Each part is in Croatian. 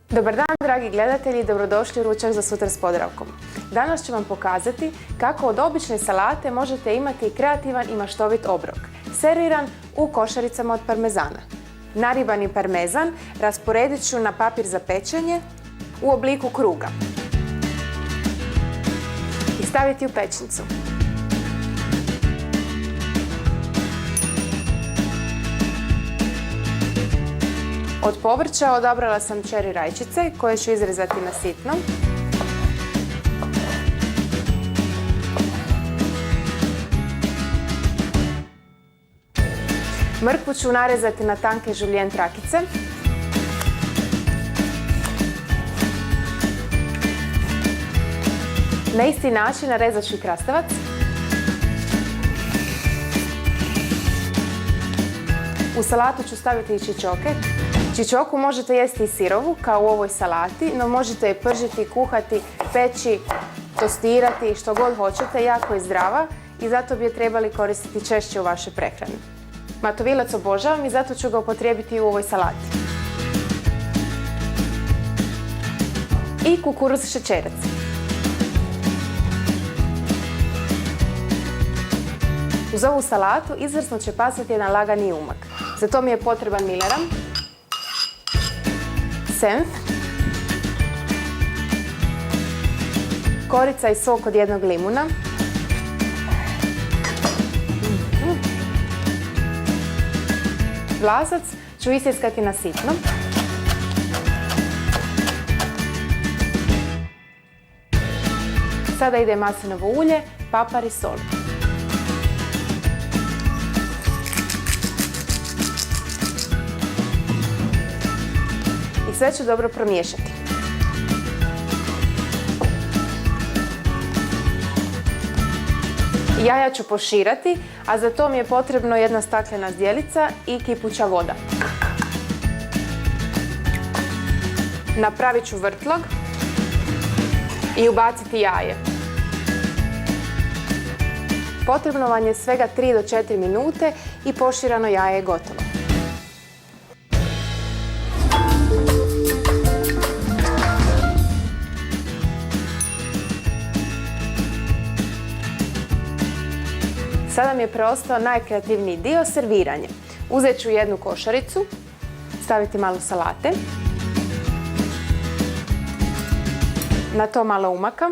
Dobar dan, dragi gledatelji, dobrodošli u Ručak za sutra s Podravkom. Danas ću vam pokazati kako od obične salate možete imati kreativan i maštovit obrok, serviran u košaricama od parmezana. Naribani parmezan rasporedit ću na papir za pečenje u obliku kruga i staviti u pećnicu. Od povrća odabrala sam čeri rajčice koje ću izrezati na sitno. Mrkvu ću narezati na tanke žuljen trakice. Na isti način narezat ću i krastavac. U salatu ću staviti i čičoke. Čičoku možete jesti i sirovu, kao u ovoj salati, no možete je pržiti, kuhati, peći, tostirati, što god hoćete, jako je zdrava i zato bi je trebali koristiti češće u vašoj prehrani. Matovilac obožavam i zato ću ga upotrijebiti i u ovoj salati. I kukuruz šećerac. Uz ovu salatu izvrsno će pasati jedan lagani umak. Za to mi je potreban mileram, senf, korica i sok od jednog limuna, vlasac ću isjeskati na sitno, sada ide maslinovo ulje, papar i sol. Sve ću dobro promiješati. Jaja ću poširati, a za to mi je potrebno jedna staklena zdjelica i kipuća voda. Napravit ću vrtlog i ubaciti jaje. Potrebno vam je svega 3 do 4 minute i poširano jaje je gotovo. Sada mi je preostao najkreativniji dio, serviranje. Uzet ću jednu košaricu, staviti malo salate, na to malo umaka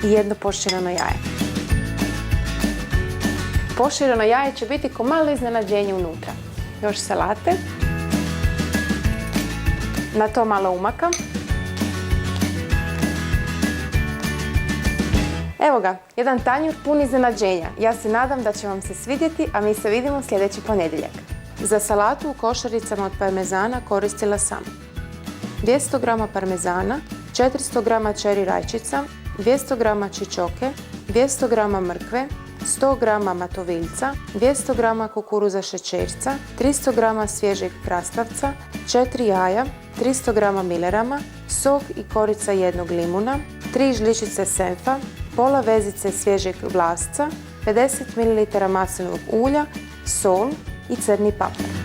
i jedno poširano jaje. Poširano jaje će biti ko malo iznenađenje unutra. Još salate, na to malo umaka. Evo ga, jedan tanjur pun iznenađenja. Ja se nadam da će vam se svidjeti, a mi se vidimo sljedeći ponedjeljak. Za salatu u košaricama od parmezana koristila sam 200 g parmezana, 400 g čeri rajčica, 200 g čičoke, 200 g mrkve, 100 g matoviljca, 200 g kukuruza šećerca, 300 g svježeg krastavca, 4 jaja, 300 g milerama, sok i korica jednog limuna, 3 žličice senfa, pola vezice svježeg vlasca, 50 ml maslinovog ulja, sol i crni papar.